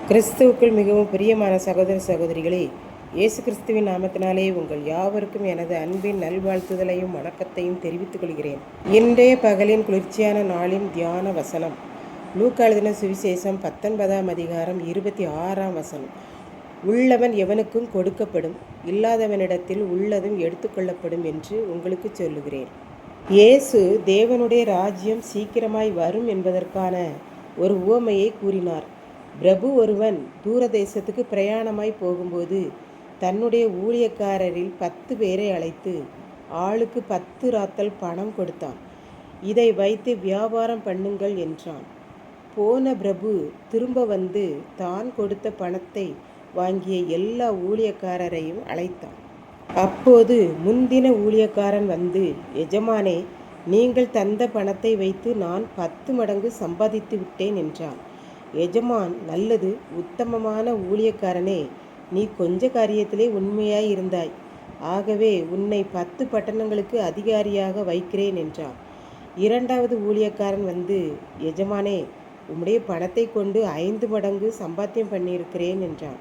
கிறிஸ்துவுக்குள் மிகவும் பிரியமான சகோதர சகோதரிகளே, இயேசு கிறிஸ்துவின் நாமத்தினாலே உங்கள் யாவருக்கும் எனது அன்பின் நல்வாழ்த்துதலையும் வணக்கத்தையும் தெரிவித்துக் கொள்கிறேன். இன்றைய பகலின் குளிர்ச்சியான நாளின் தியான வசனம் லூக்கா எழுதின சுவிசேஷம் 19ஆம் அதிகாரம் 26ஆம் வசனம். உள்ளவன் எவனுக்கும் கொடுக்கப்படும், இல்லாதவனிடத்தில் உள்ளதும் எடுத்துக்கொள்ளப்படும் என்று உங்களுக்கு சொல்லுகிறேன். இயேசு தேவனுடைய ராஜ்யம் சீக்கிரமாய் வரும் என்பதற்கான ஒரு உவமையை கூறினார். பிரபு ஒருவன் தூரதேசத்துக்கு பிரயாணமாய் போகும்போது தன்னுடைய ஊழியக்காரரில் 10 பேரை அழைத்து ஆளுக்கு 10 ராத்தல் பணம் கொடுத்தான். இதை வைத்து வியாபாரம் பண்ணுங்கள் என்றான். போன பிரபு திரும்ப வந்து தான் கொடுத்த பணத்தை வாங்கிய எல்லா ஊழியக்காரரையும் அழைத்தான். அப்போது முந்தின ஊழியக்காரன் வந்து, எஜமானே, நீங்கள் தந்த பணத்தை வைத்து நான் 10 மடங்கு சம்பாதித்து விட்டேன் என்றான். எஜமான், நல்லது, உத்தமமான ஊழியக்காரனே, நீ கொஞ்ச காரியத்திலே உண்மையாய் இருந்தாய், ஆகவே உன்னை 10 பட்டணங்களுக்கு அதிகாரியாக வைக்கிறேன் என்றான். இரண்டாவது ஊழியக்காரன் வந்து, எஜமானே, உம்முடைய பணத்தை கொண்டு 5 மடங்கு சம்பாத்தியம் பண்ணியிருக்கிறேன் என்றான்.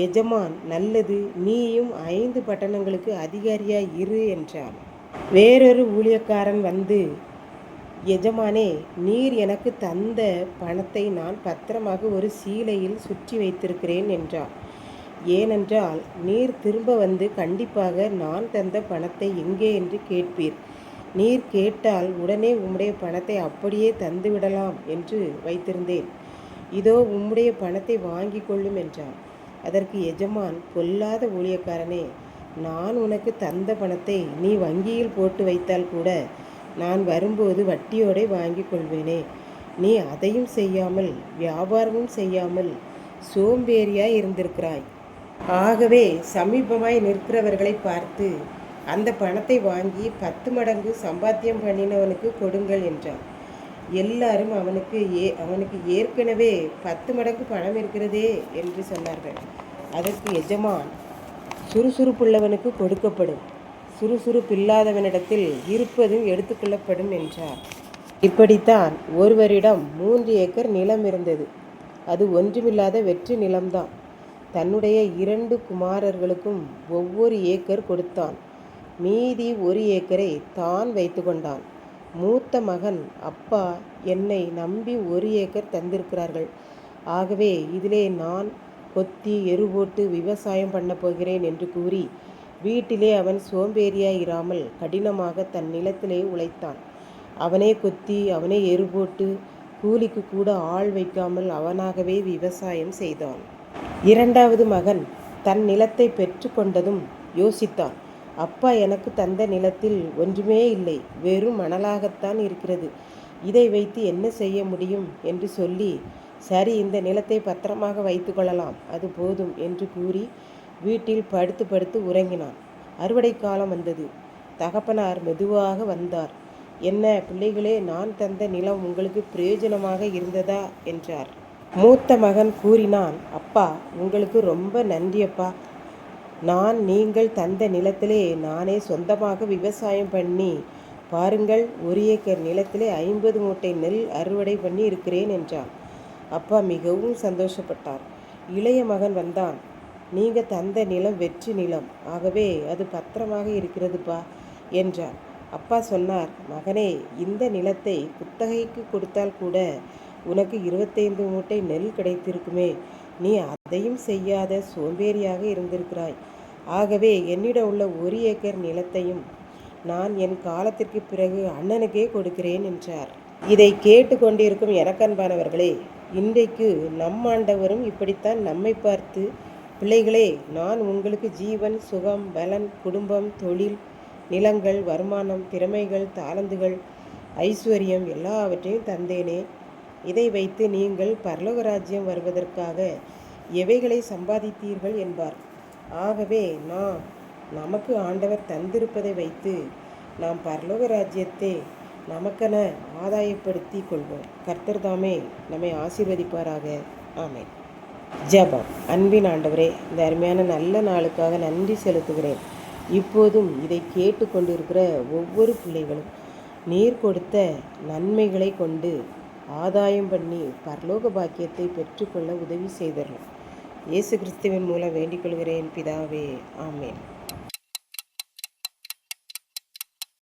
எஜமான், நல்லது, நீயும் 5 பட்டணங்களுக்கு அதிகாரியாய் இரு என்றான். வேறொரு ஊழியக்காரன் வந்து, எஜமானே, நீர் எனக்கு தந்த பணத்தை நான் பத்திரமாக ஒரு சீலையில் சுற்றி வைத்திருக்கிறேன் என்றான். ஏனென்றால் நீர் திரும்ப வந்து கண்டிப்பாக நான் தந்த பணத்தை எங்கே என்று கேட்பீர். நீர் கேட்டால் உடனே உம்முடைய பணத்தை அப்படியே தந்துவிடலாம் என்று வைத்திருந்தேன். இதோ உம்முடைய பணத்தை வாங்கி கொள்ளும் என்றான். அதற்கு எஜமான், பொல்லாத ஊழியக்காரனே, நான் உனக்கு தந்த பணத்தை நீ வங்கியில் போட்டு வைத்தால் கூட நான் வரும்போது வட்டியோடு வாங்கி கொள்வேனே. நீ அதையும் செய்யாமல் வியாபாரமும் செய்யாமல் சோம்பேறியாய் இருந்திருக்கிறாய். ஆகவே சமீபமாய் நிற்கிறவர்களை பார்த்து அந்த பணத்தை வாங்கி 10 மடங்கு சம்பாத்தியம் பண்ணினவனுக்கு கொடுங்கள் என்றான். எல்லாரும் அவனுக்கு ஏற்கனவே 10 மடங்கு பணம் இருக்கிறதே என்று சொன்னார்கள். அதற்கு எஜமான், சுறுசுறுப்புள்ளவனுக்கு கொடுக்கப்படும், சுறுசுறுப்பில்லாதவனிடத்தில் இருப்பதும் எடுத்துக்கொள்ளப்படும் என்றார். இப்படித்தான் ஒருவரிடம் 3 ஏக்கர் நிலம் இருந்தது. அது ஒன்றுமில்லாத வெற்று நிலம்தான். தன்னுடைய 2 குமாரர்களுக்கும் ஒவ்வொரு ஏக்கர் கொடுத்தான். மீதி 1 ஏக்கரை தான் வைத்து கொண்டான். மூத்த மகன், அப்பா, என்னை நம்பி 1 ஏக்கர் தந்திருக்கிறார்கள், ஆகவே இதிலே நான் கொத்தி எரு போட்டு விவசாயம் பண்ண போகிறேன் என்று கூறி வீட்டிலே அவன் சோம்பேறியாயிராமல் கடினமாக தன் நிலத்திலே உழைத்தான். அவனே கொத்தி, அவனே எரு போட்டு, கூலிக்கு கூட ஆள் வைக்காமல் அவனாகவே விவசாயம் செய்தான். 2வது மகன் தன் நிலத்தை பெற்று கொண்டதும் யோசித்தான். அப்பா எனக்கு தந்த நிலத்தில் ஒன்றுமே இல்லை, வெறும் மணலாகத்தான் இருக்கிறது. இதை வைத்து என்ன செய்ய முடியும் என்று சொல்லி, சரி, இந்த நிலத்தை பத்திரமாக வைத்து கொள்ளலாம், அது போதும் என்று கூறி வீட்டில் படுத்து படுத்து உறங்கினான். அறுவடை காலம் வந்தது. தகப்பனார் மெதுவாக வந்தார். என்ன பிள்ளைகளே, நான் தந்த நிலம் உங்களுக்கு பிரயோஜனமாக இருந்ததா என்றார். மூத்த மகன் கூறினான், அப்பா, உங்களுக்கு ரொம்ப நன்றி அப்பா. நீங்கள் தந்த நிலத்திலே நானே சொந்தமாக விவசாயம் பண்ணி பாருங்கள், 1 ஏக்கர் நிலத்திலே 50 மூட்டை நெல் அறுவடை பண்ணி இருக்கிறேன் என்றான். அப்பா மிகவும் சந்தோஷப்பட்டார். இளைய மகன் வந்தான். நீங்கள் தந்த நிலம் வெற்று நிலம், ஆகவே அது பத்திரமாக இருக்கிறதுப்பா என்றான். அப்பா சொன்னார், மகனே, இந்த நிலத்தை குத்தகைக்கு கொடுத்தால் கூட உனக்கு 25 மூட்டை நெல் கிடைத்திருக்குமே. நீ அதையும் செய்யாத சோம்பேறியாக இருந்திருக்கிறாய். ஆகவே என்னிடம் உள்ள 1 ஏக்கர் நிலத்தையும் நான் என் காலத்திற்கு பிறகு அண்ணனுக்கே கொடுக்கிறேன் என்றார். இதை கேட்டு கொண்டிருக்கும் எனக்கன்பானவர்களே, இன்றைக்கு நம் ஆண்டவரும் இப்படித்தான் நம்மை பார்த்து, பிள்ளைகளே, நான் உங்களுக்கு ஜீவன், சுகம், பலன், குடும்பம், தொழில், நிலங்கள், வருமானம், திறமைகள், தாளந்துகள், ஐஸ்வர்யம் எல்லாவற்றையும் தந்தேனே. இதை வைத்து நீங்கள் பரலோக ராஜ்யம் வருவதற்காக எவைகளை சம்பாதித்தீர்கள் என்பார். ஆகவே நமக்கு ஆண்டவர் தந்திருப்பதை வைத்து நாம் பரலோக ராஜ்யத்தை நமக்கென ஆதாயப்படுத்தி கொள்வோம். கர்த்தர் தாமே நம்மை ஆசீர்வதிப்பாராக. ஆமென். ஜெபம். அன்பின் ஆண்டவரே, இந்த அருமையான நல்ல நாளுக்காக நன்றி செலுத்துகிறேன். இப்போதும் இதை கேட்டு கொண்டிருக்கிற ஒவ்வொரு பிள்ளைகளும் நீர் கொடுத்த நன்மைகளை கொண்டு ஆதாயம் பண்ணி பரலோக பாக்கியத்தை பெற்றுக்கொள்ள உதவி செய்தரலாம். இயேசு கிறிஸ்துவின் மூலம் வேண்டிக் கொள்கிறேன் பிதாவே, ஆமேன்.